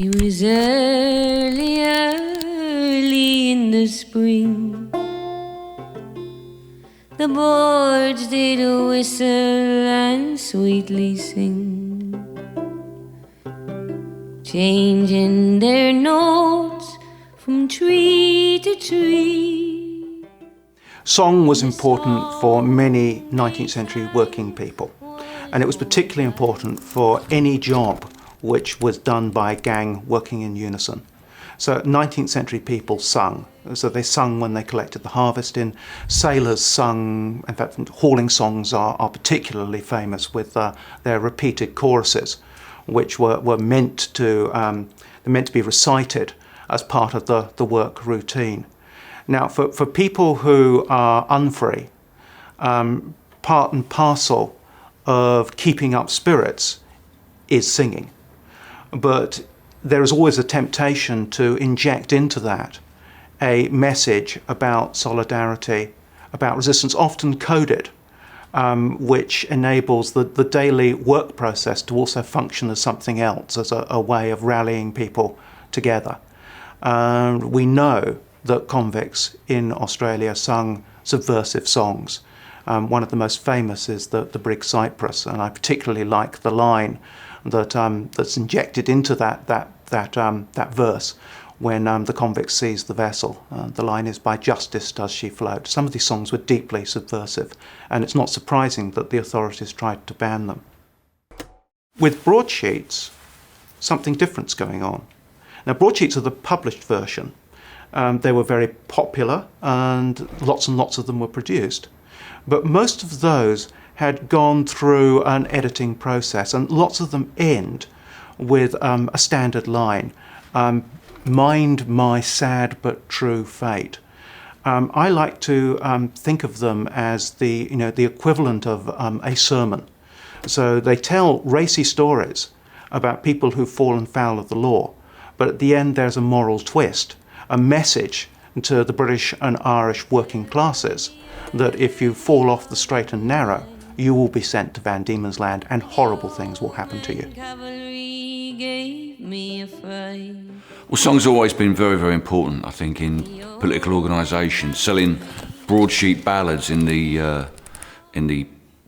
It was early, early in the spring. The birds did whistle and sweetly sing, changing their notes from tree to tree. Song was important for many 19th century working people, and it was particularly important for any job which was done by a gang working in unison. So 19th century people sung. So they sung when they collected the harvest in. Sailors sung, in fact hauling songs are particularly famous with their repeated choruses, which were meant to be recited as part of the work routine. Now for people who are unfree, part and parcel of keeping up spirits is singing. But there is always a temptation to inject into that a message about solidarity, about resistance, often coded, which enables the daily work process to also function as something else, as a way of rallying people together. We know that convicts in Australia sung subversive songs. One of the most famous is the Bragg Cypress, and I particularly like the line that's injected into that verse when the convict sees the vessel. The line is, "By justice does she float." Some of these songs were deeply subversive, and it's not surprising that the authorities tried to ban them. With broadsheets, something different's going on. Now, broadsheets are the published version. They were very popular, and lots of them were produced. But most of those had gone through an editing process, and lots of them end with a standard line, "Mind my sad but true fate." I like to think of them as the equivalent of a sermon. So they tell racy stories about people who've fallen foul of the law, but at the end there's a moral twist, a message to the British and Irish working classes that if you fall off the straight and narrow, you will be sent to Van Diemen's Land and horrible things will happen to you. Well, song's always been very, very important, I think, in political organisation. Selling broadsheet ballads in the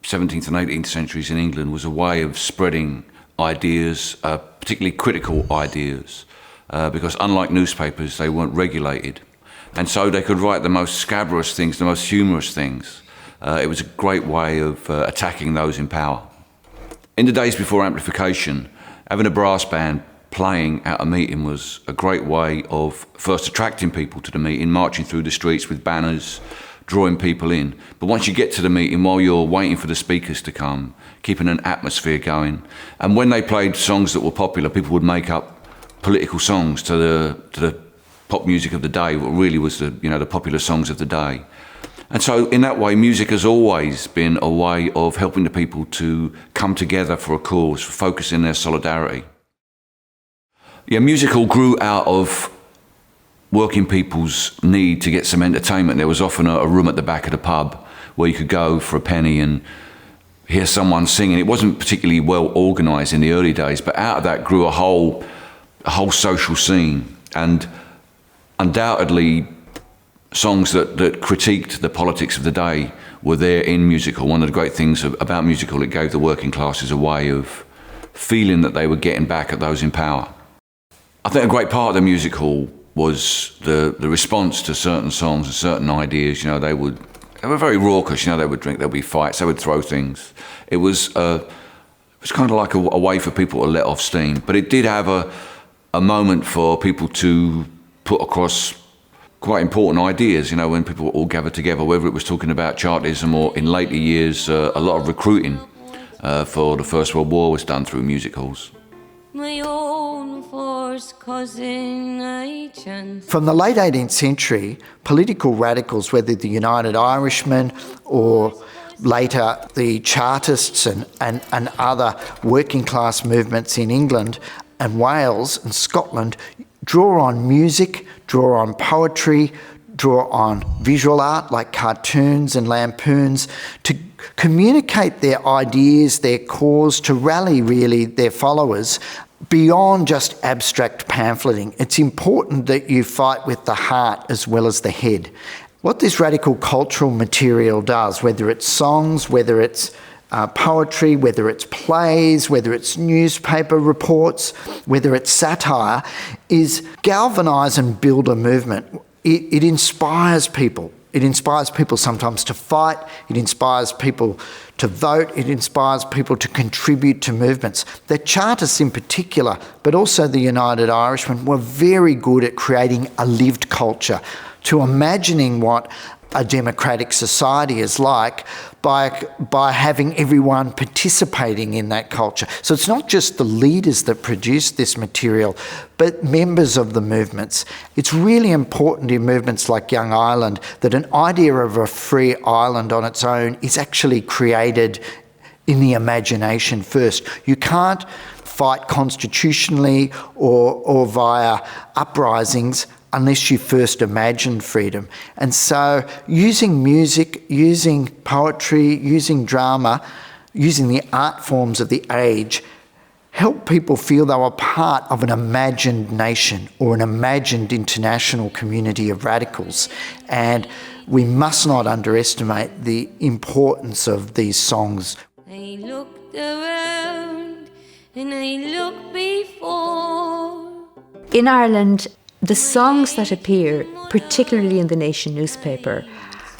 17th and 18th centuries in England was a way of spreading ideas, particularly critical ideas, because unlike newspapers, they weren't regulated. And so they could write the most scabrous things, the most humorous things. It was a great way of attacking those in power. In the days before amplification, having a brass band playing at a meeting was a great way of first attracting people to the meeting, marching through the streets with banners, drawing people in. But once you get to the meeting, while you're waiting for the speakers to come, keeping an atmosphere going. And when they played songs that were popular, people would make up political songs to the pop music of the day, what really was the popular songs of the day. And so in that way, music has always been a way of helping the people to come together for a cause, for focusing their solidarity. Yeah, music all grew out of working people's need to get some entertainment. There was often a room at the back of the pub where you could go for a penny and hear someone singing. It wasn't particularly well organised in the early days, but out of that grew a whole social scene. And undoubtedly, songs that critiqued the politics of the day were there in musical. One of the great things about musical, it gave the working classes a way of feeling that they were getting back at those in power. I think a great part of the musical was the response to certain songs and certain ideas. They were very raucous. They would drink, there'd be fights, they would throw things. It was kind of like a way for people to let off steam. But it did have a moment for people to put across quite important ideas, when people all gathered together, whether it was talking about Chartism or in later years, a lot of recruiting for the First World War was done through music halls. From the late 18th century, political radicals, whether the United Irishmen or later the Chartists and other working class movements in England and Wales and Scotland, draw on music, draw on poetry, draw on visual art like cartoons and lampoons to communicate their ideas, their cause, to rally really their followers beyond just abstract pamphleting, it's important that you fight with the heart as well as the head. What this radical cultural material does, whether it's songs, whether it's poetry, whether it's plays, whether it's newspaper reports, whether it's satire, is galvanise and build a movement. It inspires people. It inspires people sometimes to fight. It inspires people to vote. It inspires people to contribute to movements. The Chartists in particular, but also the United Irishmen, were very good at creating a lived culture, to imagining what a democratic society is like by having everyone participating in that culture. So it's not just the leaders that produce this material, but members of the movements. It's really important in movements like Young Ireland that an idea of a free Ireland on its own is actually created in the imagination first. You can't fight constitutionally or via uprisings unless you first imagine freedom. And so using music, using poetry, using drama, using the art forms of the age, help people feel they were part of an imagined nation or an imagined international community of radicals. And we must not underestimate the importance of these songs. I looked around and I looked before. In Ireland, the songs that appear, particularly in the Nation newspaper,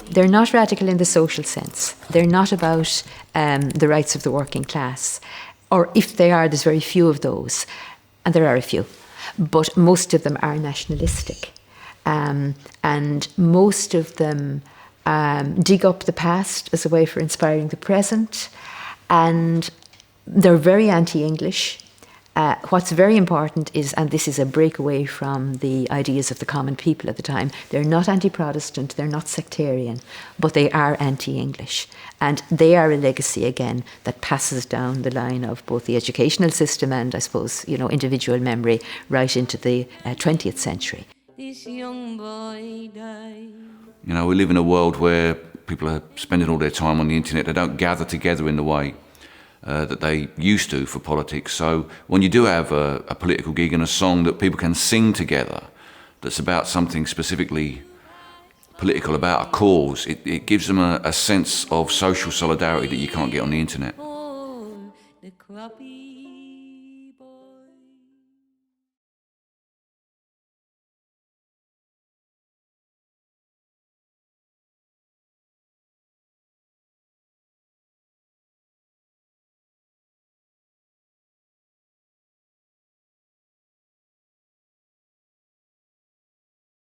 they're not radical in the social sense. They're not about the rights of the working class. Or if they are, there's very few of those. And there are a few. But most of them are nationalistic. And most of them dig up the past as a way for inspiring the present. And they're very anti-English. What's very important is, and this is a breakaway from the ideas of the common people at the time, they're not anti-Protestant, they're not sectarian, but they are anti-English. And they are a legacy, again, that passes down the line of both the educational system and, I suppose, individual memory right into the 20th century. This young boy died. We live in a world where people are spending all their time on the internet. They don't gather together in the way that they used to for politics. So when you do have a political gig and a song that people can sing together that's about something specifically political, about a cause, it gives them a sense of social solidarity that you can't get on the internet. Oh, the crappie